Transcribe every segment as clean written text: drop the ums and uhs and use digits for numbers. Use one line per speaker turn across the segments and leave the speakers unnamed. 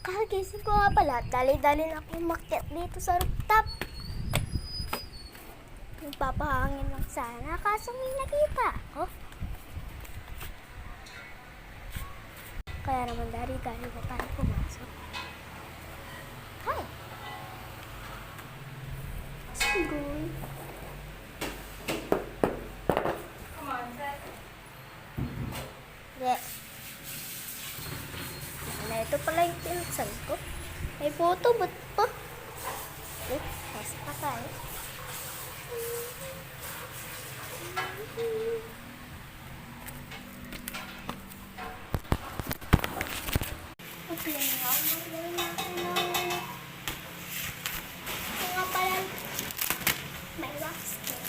Kagising ko nga pala, dali-dali na ako umakyat dito sa rooftop. Nagpapahangin lang sana, kaso may nakita ako. Kaya naman dali-dali na tayo pumasok. Hi! Siguro.
Come on, Zach.
Yeah. Na ito pala yung pinsan ko. May photo, ba't pa? Eh, nasa pa tayo. Okay, nga pala, may wax din.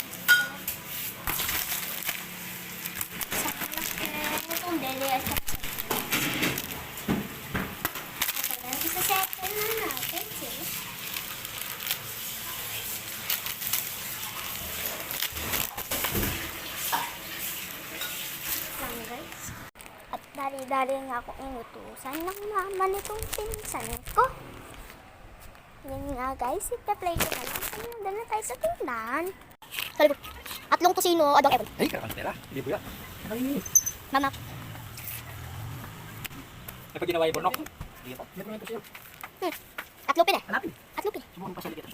Sana itong deli at isa-settle na natin, see? Lang, guys. At dali-dali nga akong inutusan ng mama nitong pinsan ko. Yan nga, guys. Ita-play ko na lang. Doon na tayo sa tingnan. Salibot. Atlong tusino, adong ebon.
Ay, karantela. Hindi po yan. Ay,
Mama.
ay pag ginawa yung burnok. Dito. May komento siya.
Atlo pin eh.
Hanapin.
Atlo pin.
Sumurong pa sa likitan.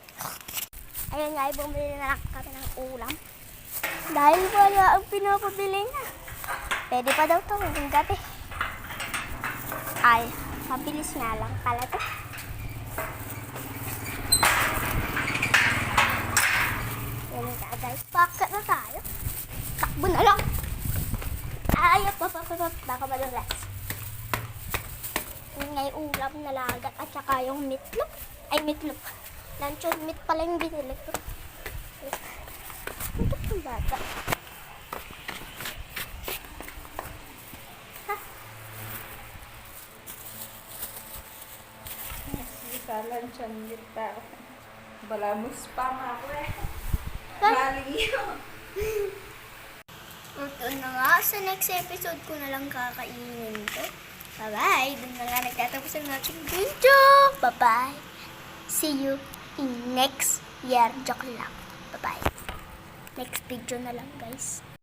Ayun nga, bumili na lang kami ng ulam. Dahil wala ang pinapabili niya. Pwede pa daw ito ngayong gabi. Ay, mabilis nga lang pala ito. Yan nga guys, pakat na tayo. Takbo na lang. Ay, baka madulas. Yun nga yung ulam na lagat at saka yung meatloaf. Ay, meatloaf. Luncheon meat pala yung binili ko. Ito yung bata. Ha?
Salan siya nilita. Balamos pa nga ako eh.
Ha?
Maliyo.
Ito na nga. Sa next episode ko na lang kakainin to. Bye-bye. Doon na nga nagtatapos ang ating video. Bye-bye. See you in next year. Joke lang. Bye-bye. Next video na lang, guys.